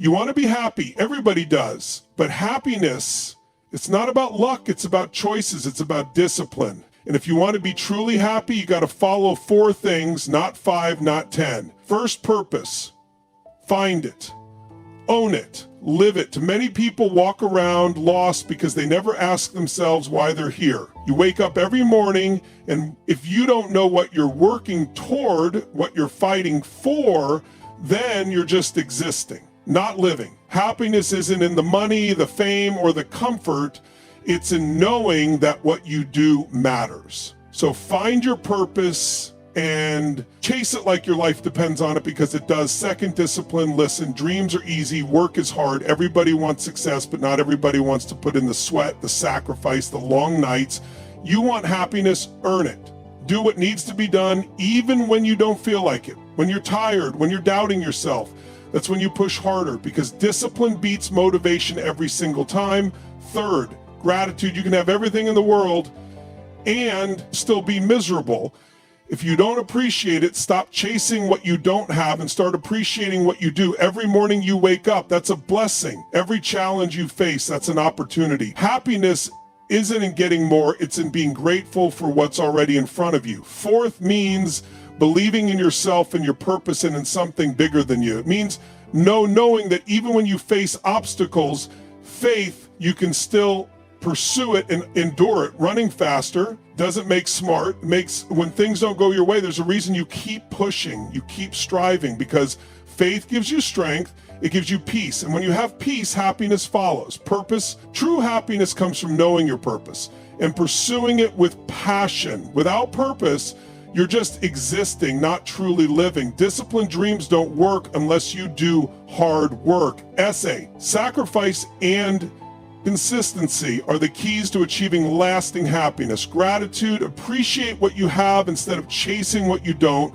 You want to be happy. Everybody does. But happiness, it's not about luck. It's about choices. It's about discipline. And if you want to be truly happy, you got to follow 4 things, not 5, not 10. First, purpose. Find it. Own it. Live it. Many people walk around lost because they never ask themselves why they're here. You wake up every morning, and if you don't know what you're working toward, what you're fighting for, then you're just existing, not living. Happiness isn't in the money, the fame, or the comfort. It's in knowing that what you do matters. So find your purpose and chase it like your life depends on it, because it does. Second, discipline. Listen, dreams are easy, work is hard. Everybody wants success, but not everybody wants to put in the sweat, the sacrifice, the long nights. You want happiness, earn it. Do what needs to be done, even when you don't feel like it. When you're tired, when you're doubting yourself, that's when you push harder, because discipline beats motivation every single time. Third, gratitude. You can have everything in the world and still be miserable. If you don't appreciate it, stop chasing what you don't have and start appreciating what you do. Every morning you wake up, that's a blessing. Every challenge you face, that's an opportunity. Happiness isn't in getting more, it's in being grateful for what's already in front of you. Fourth means believing in yourself and your purpose and in something bigger than you. It means knowing that even when you face obstacles, faith, you can still pursue it and endure it. Running faster doesn't make smart. It makes, when things don't go your way, there's a reason you keep pushing, you keep striving, because faith gives you strength, it gives you peace. And when you have peace, happiness follows. Purpose, true happiness comes from knowing your purpose and pursuing it with passion. Without purpose, you're just existing, not truly living. Disciplined dreams don't work unless you do hard work. Essay, sacrifice and consistency are the keys to achieving lasting happiness. Gratitude, appreciate what you have instead of chasing what you don't.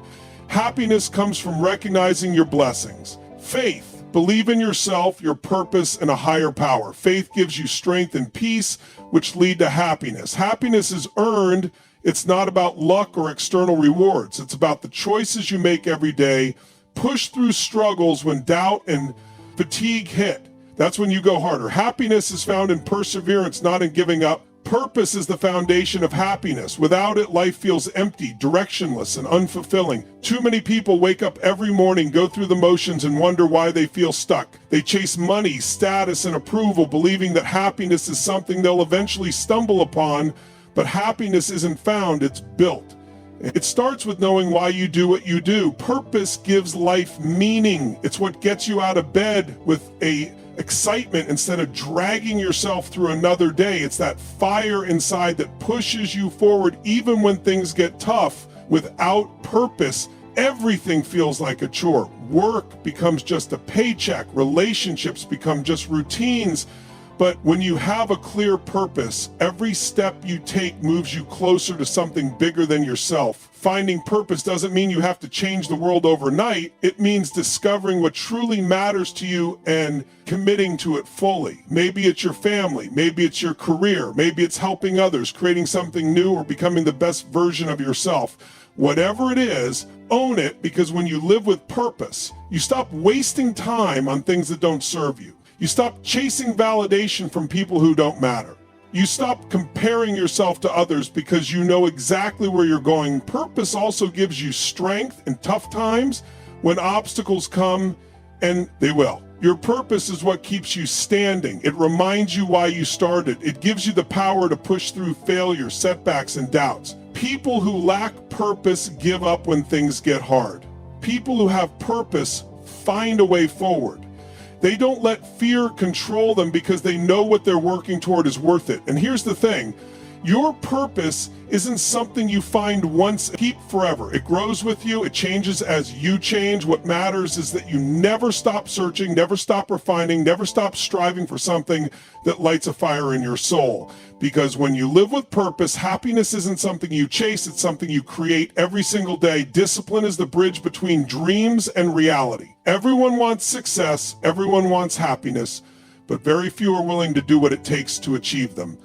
Happiness comes from recognizing your blessings. Faith, believe in yourself, your purpose, and a higher power. Faith gives you strength and peace, which lead to happiness. Happiness is earned. It's not about luck or external rewards. It's about the choices you make every day. Push through struggles when doubt and fatigue hit. That's when you go harder. Happiness is found in perseverance, not in giving up. Purpose is the foundation of happiness. Without it, life feels empty, directionless, and unfulfilling. Too many people wake up every morning, go through the motions, and wonder why they feel stuck. They chase money, status, and approval, believing that happiness is something they'll eventually stumble upon, but happiness isn't found, it's built. It starts with knowing why you do what you do. Purpose gives life meaning. It's what gets you out of bed with a excitement instead of dragging yourself through another day. It's that fire inside that pushes you forward even when things get tough. Without purpose, everything feels like a chore. Work becomes just a paycheck. Relationships become just routines. But when you have a clear purpose, every step you take moves you closer to something bigger than yourself. Finding purpose doesn't mean you have to change the world overnight. It means discovering what truly matters to you and committing to it fully. Maybe it's your family, maybe it's your career, maybe it's helping others, creating something new, or becoming the best version of yourself. Whatever it is, own it, because when you live with purpose, you stop wasting time on things that don't serve you. You stop chasing validation from people who don't matter. You stop comparing yourself to others because you know exactly where you're going. Purpose also gives you strength in tough times when obstacles come, and they will. Your purpose is what keeps you standing. It reminds you why you started. It gives you the power to push through failure, setbacks, and doubts. People who lack purpose give up when things get hard. People who have purpose find a way forward. They don't let fear control them because they know what they're working toward is worth it. And here's the thing, your purpose isn't something you find once and keep forever. It grows with you, it changes as you change. What matters is that you never stop searching, never stop refining, never stop striving for something that lights a fire in your soul. Because when you live with purpose, happiness isn't something you chase, it's something you create every single day. Discipline is the bridge between dreams and reality. Everyone wants success, everyone wants happiness, but very few are willing to do what it takes to achieve them.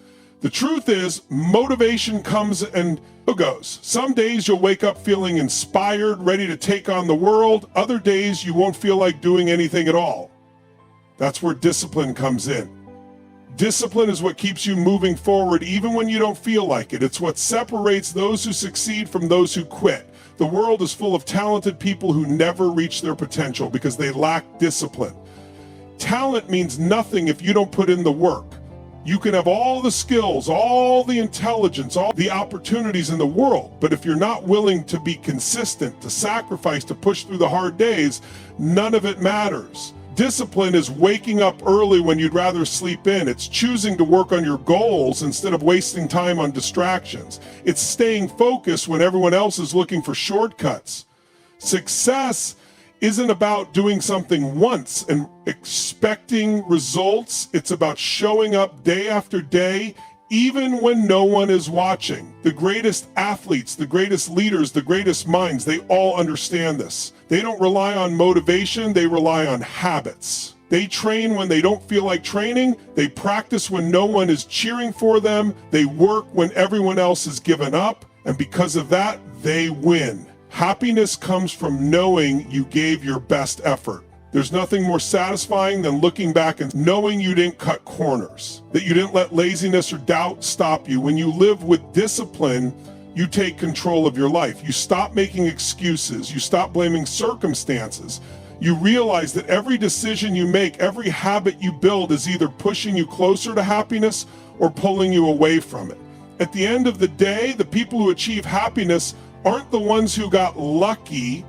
The truth is, motivation comes and goes. Some days you'll wake up feeling inspired, ready to take on the world. Other days you won't feel like doing anything at all. That's where discipline comes in. Discipline is what keeps you moving forward even when you don't feel like it. It's what separates those who succeed from those who quit. The world is full of talented people who never reach their potential because they lack discipline. Talent means nothing if you don't put in the work. You can have all the skills, all the intelligence, all the opportunities in the world, but if you're not willing to be consistent, to sacrifice, to push through the hard days, none of it matters. Discipline is waking up early when you'd rather sleep in. It's choosing to work on your goals instead of wasting time on distractions. It's staying focused when everyone else is looking for shortcuts. Success isn't about doing something once and expecting results. It's about showing up day after day, even when no one is watching. The greatest athletes, the greatest leaders, the greatest minds, they all understand this. They don't rely on motivation, they rely on habits. They train when they don't feel like training. They practice when no one is cheering for them. They work when everyone else has given up. And because of that, they win. Happiness comes from knowing you gave your best effort. There's nothing more satisfying than looking back and knowing you didn't cut corners, that you didn't let laziness or doubt stop you. When you live with discipline, you take control of your life. You stop making excuses. You stop blaming circumstances. You realize that every decision you make, every habit you build is either pushing you closer to happiness or pulling you away from it. At the end of the day, the people who achieve happiness aren't the ones who got lucky.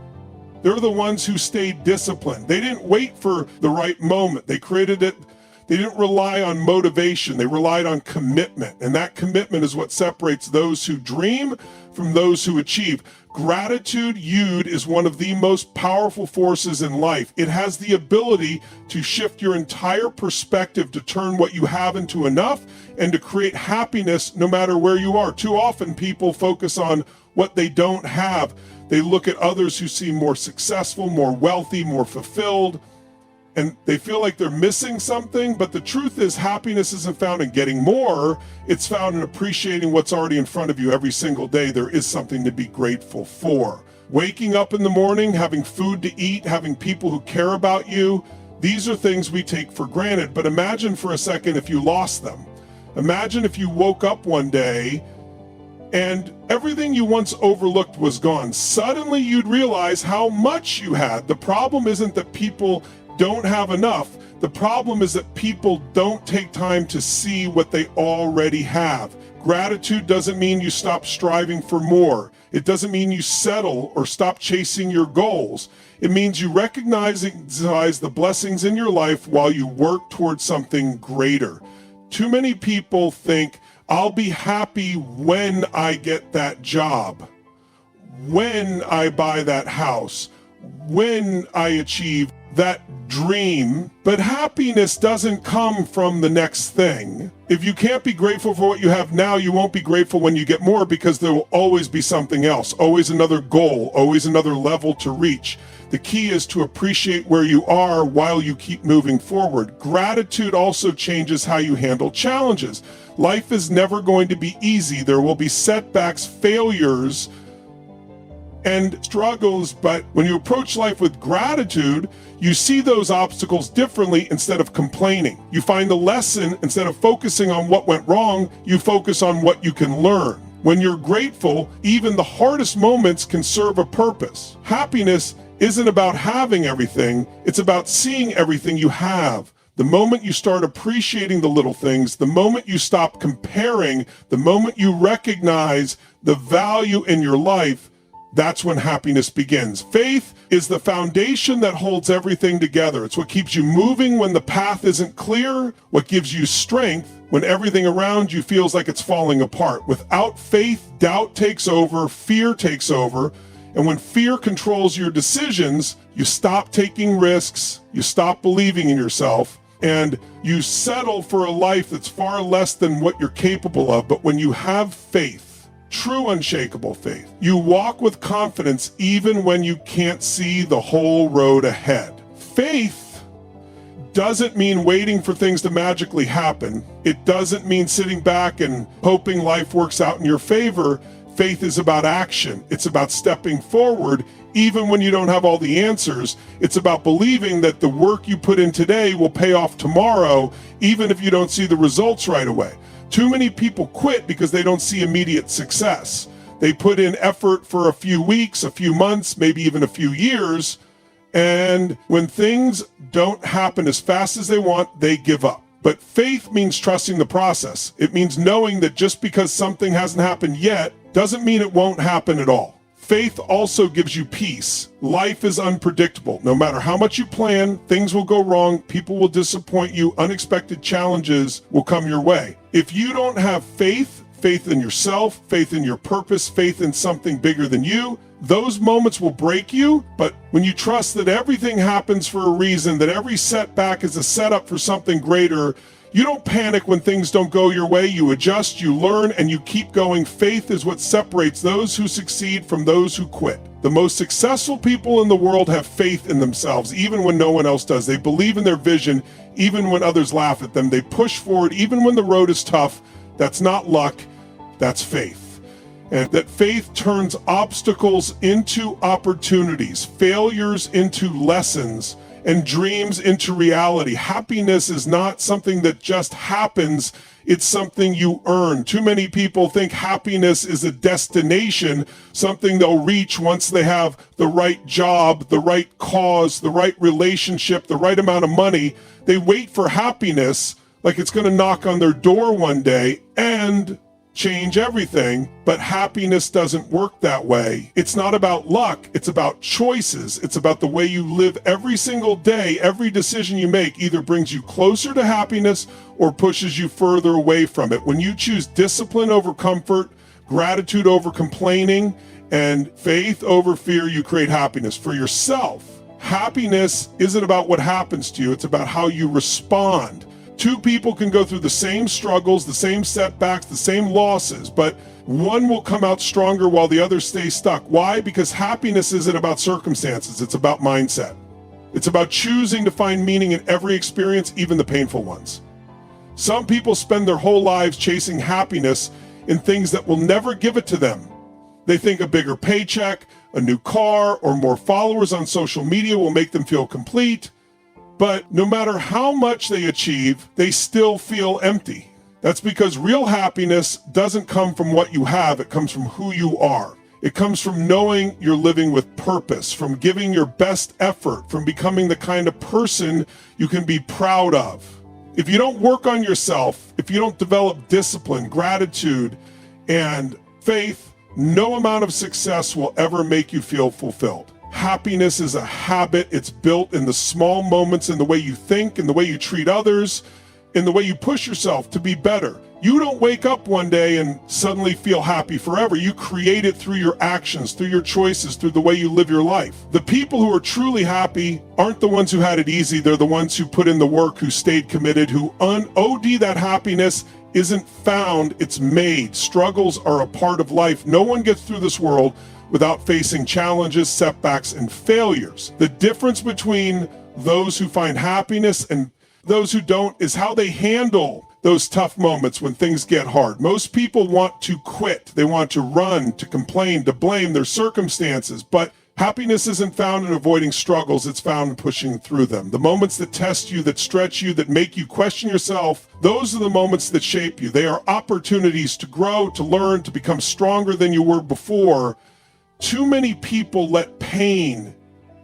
They're the ones who stayed disciplined. They didn't wait for the right moment. They created it. They didn't rely on motivation. They relied on commitment. And that commitment is what separates those who dream from those who achieve. Gratitude, Yud, is one of the most powerful forces in life. It has the ability to shift your entire perspective, to turn what you have into enough and to create happiness no matter where you are. Too often people focus on what they don't have. They look at others who seem more successful, more wealthy, more fulfilled, and they feel like they're missing something. But the truth is, happiness isn't found in getting more. It's found in appreciating what's already in front of you every single day. There is something to be grateful for. Waking up in the morning, having food to eat, having people who care about you, these are things we take for granted. But imagine for a second if you lost them. Imagine if you woke up one day and everything you once overlooked was gone. Suddenly you'd realize how much you had. The problem isn't that people don't have enough. The problem is that people don't take time to see what they already have. Gratitude doesn't mean you stop striving for more. It doesn't mean you settle or stop chasing your goals. It means you recognize the blessings in your life while you work towards something greater. Too many people think, I'll be happy when I get that job, when I buy that house, when I achieve that dream. But happiness doesn't come from the next thing. If you can't be grateful for what you have now, you won't be grateful when you get more, because there will always be something else, always another goal, always another level to reach. The key is to appreciate where you are while you keep moving forward. Gratitude also changes how you handle challenges. Life is never going to be easy. There will be setbacks, failures, and struggles, but when you approach life with gratitude, you see those obstacles differently instead of complaining. You find the lesson. Instead of focusing on what went wrong, you focus on what you can learn. When you're grateful, even the hardest moments can serve a purpose. Happiness isn't about having everything, it's about seeing everything you have. The moment you start appreciating the little things, the moment you stop comparing, the moment you recognize the value in your life, that's when happiness begins. Faith is the foundation that holds everything together. It's what keeps you moving when the path isn't clear, what gives you strength when everything around you feels like it's falling apart. Without faith, doubt takes over, fear takes over, and when fear controls your decisions, you stop taking risks, you stop believing in yourself, and you settle for a life that's far less than what you're capable of. But when you have faith, true unshakable faith, you walk with confidence even when you can't see the whole road ahead. Faith doesn't mean waiting for things to magically happen. It doesn't mean sitting back and hoping life works out in your favor. Faith is about action. It's about stepping forward even when you don't have all the answers. It's about believing that the work you put in today will pay off tomorrow, even if you don't see the results right away. Too many people quit because they don't see immediate success. They put in effort for a few weeks, a few months, maybe even a few years, and when things don't happen as fast as they want, they give up. But faith means trusting the process. It means knowing that just because something hasn't happened yet doesn't mean it won't happen at all. Faith also gives you peace. Life is unpredictable. No matter how much you plan, things will go wrong, people will disappoint you, unexpected challenges will come your way. If you don't have faith in yourself, faith in your purpose, faith in something bigger than you, those moments will break you. But when you trust that everything happens for a reason, that every setback is a setup for something greater, you don't panic when things don't go your way. You adjust, you learn, and you keep going. Faith is what separates those who succeed from those who quit. The most successful people in the world have faith in themselves, even when no one else does. They believe in their vision, even when others laugh at them. They push forward, even when the road is tough. That's not luck, that's faith. And that faith turns obstacles into opportunities, failures into lessons, and dreams into reality. Happiness is not something that just happens, it's something you earn. Too many people think happiness is a destination, something they'll reach once they have the right job, the right cause, the right relationship, the right amount of money. They wait for happiness like it's going to knock on their door one day and change everything, but happiness doesn't work that way. It's not about luck, it's about choices. It's about the way you live every single day. Every decision you make either brings you closer to happiness or pushes you further away from it. When you choose discipline over comfort, gratitude over complaining, and faith over fear, you create happiness for yourself. Happiness isn't about what happens to you, it's about how you respond. Two people can go through the same struggles, the same setbacks, the same losses, but one will come out stronger while the other stays stuck. Why? Because happiness isn't about circumstances, it's about mindset. It's about choosing to find meaning in every experience, even the painful ones. Some people spend their whole lives chasing happiness in things that will never give it to them. They think a bigger paycheck, a new car, or more followers on social media will make them feel complete. But no matter how much they achieve, they still feel empty. That's because real happiness doesn't come from what you have, it comes from who you are. It comes from knowing you're living with purpose, from giving your best effort, from becoming the kind of person you can be proud of. If you don't work on yourself, if you don't develop discipline, gratitude, and faith, no amount of success will ever make you feel fulfilled. Happiness is a habit. It's built in the small moments, in the way you think, in the way you treat others, in the way you push yourself to be better. You don't wake up one day and suddenly feel happy forever. You create it through your actions, through your choices, through the way you live your life. The people who are truly happy aren't the ones who had it easy. They're the ones who put in the work, who stayed committed, who OD that happiness isn't found, it's made. Struggles are a part of life. No one gets through this world without facing challenges, setbacks, and failures. The difference between those who find happiness and those who don't is how they handle those tough moments when things get hard. Most people want to quit. They want to run, to complain, to blame their circumstances. But happiness isn't found in avoiding struggles, it's found in pushing through them. The moments that test you, that stretch you, that make you question yourself, those are the moments that shape you. They are opportunities to grow, to learn, to become stronger than you were before. Too many people let pain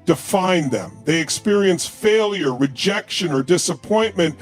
define them. They experience failure, rejection, or disappointment,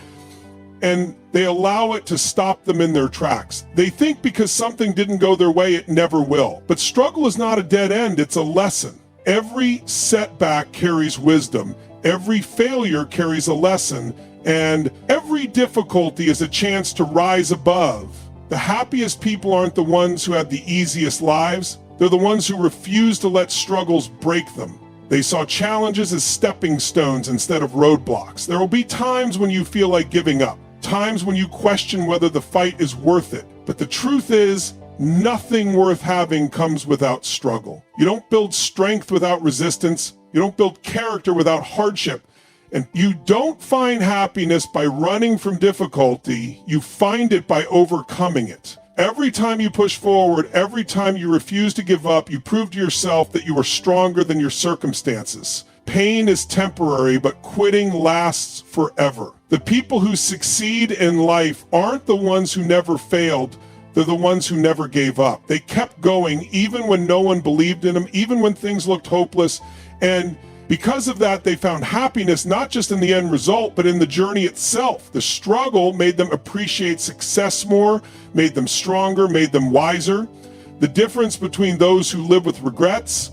and they allow it to stop them in their tracks. They think because something didn't go their way, it never will. But struggle is not a dead end, it's a lesson. Every setback carries wisdom. Every failure carries a lesson. And every difficulty is a chance to rise above. The happiest people aren't the ones who have the easiest lives. They're the ones who refuse to let struggles break them. They saw challenges as stepping stones instead of roadblocks. There will be times when you feel like giving up, times when you question whether the fight is worth it. But the truth is, nothing worth having comes without struggle. You don't build strength without resistance. You don't build character without hardship. And you don't find happiness by running from difficulty. You find it by overcoming it. Every time you push forward, every time you refuse to give up, you prove to yourself that you are stronger than your circumstances. Pain is temporary, but quitting lasts forever. The people who succeed in life aren't the ones who never failed. They're the ones who never gave up. They kept going even when no one believed in them, even when things looked hopeless. And because of that, they found happiness not just in the end result, but in the journey itself. The struggle made them appreciate success more, made them stronger, made them wiser. The difference between those who live with regrets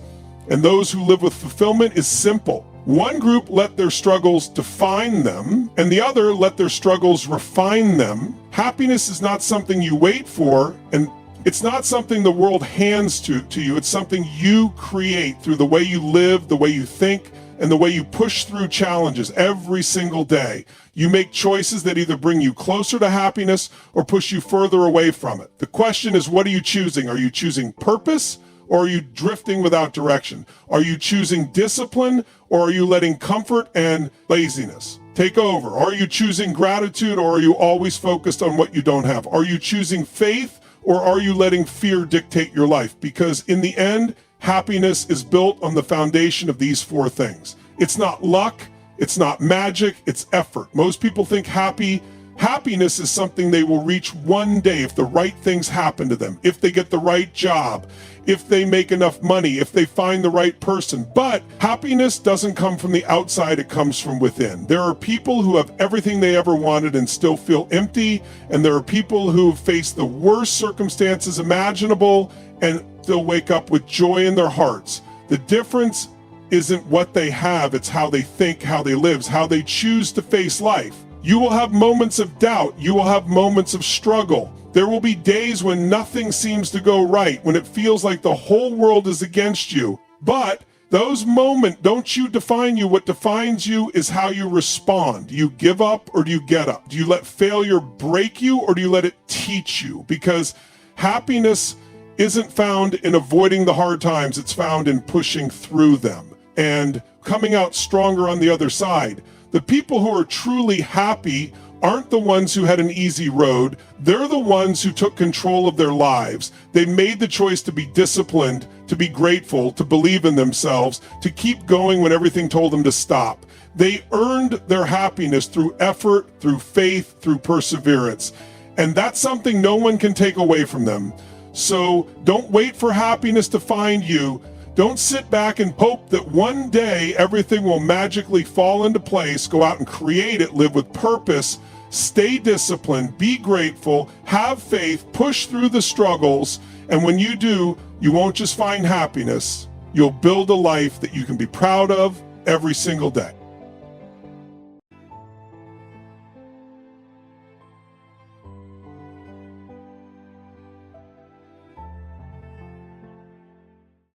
and those who live with fulfillment is simple. One group let their struggles define them, and the other let their struggles refine them. Happiness is not something you wait for, and it's not something the world hands to you. It's something you create through the way you live, the way you think, and the way you push through challenges every single day. You make choices that either bring you closer to happiness or push you further away from it. The question is, what are you choosing? Are you choosing purpose, or are you drifting without direction? Are you choosing discipline, or are you letting comfort and laziness take over? Are you choosing gratitude, or are you always focused on what you don't have? Are you choosing faith, or are you letting fear dictate your life? Because in the end, happiness is built on the foundation of these four things. It's not luck, it's not magic, it's effort. Most people think happiness is something they will reach one day if the right things happen to them, if they get the right job, if they make enough money, if they find the right person. But happiness doesn't come from the outside, it comes from within. There are people who have everything they ever wanted and still feel empty, and there are people who face the worst circumstances imaginable and still wake up with joy in their hearts. The difference isn't what they have, it's how they think, how they live, how they choose to face life. You will have moments of doubt, you will have moments of struggle. There will be days when nothing seems to go right, when it feels like the whole world is against you. But those moments don't you define you. What defines you is how you respond. Do you give up, or do you get up? Do you let failure break you, or do you let it teach you? Because happiness isn't found in avoiding the hard times, it's found in pushing through them and coming out stronger on the other side. The people who are truly happy aren't the ones who had an easy road. They're the ones who took control of their lives. They made the choice to be disciplined, to be grateful, to believe in themselves, to keep going when everything told them to stop. They earned their happiness through effort, through faith, through perseverance. And that's something no one can take away from them. So don't wait for happiness to find you. Don't sit back and hope that one day everything will magically fall into place. Go out and create it, live with purpose, stay disciplined, be grateful, have faith, push through the struggles. And when you do, you won't just find happiness, you'll build a life that you can be proud of every single day.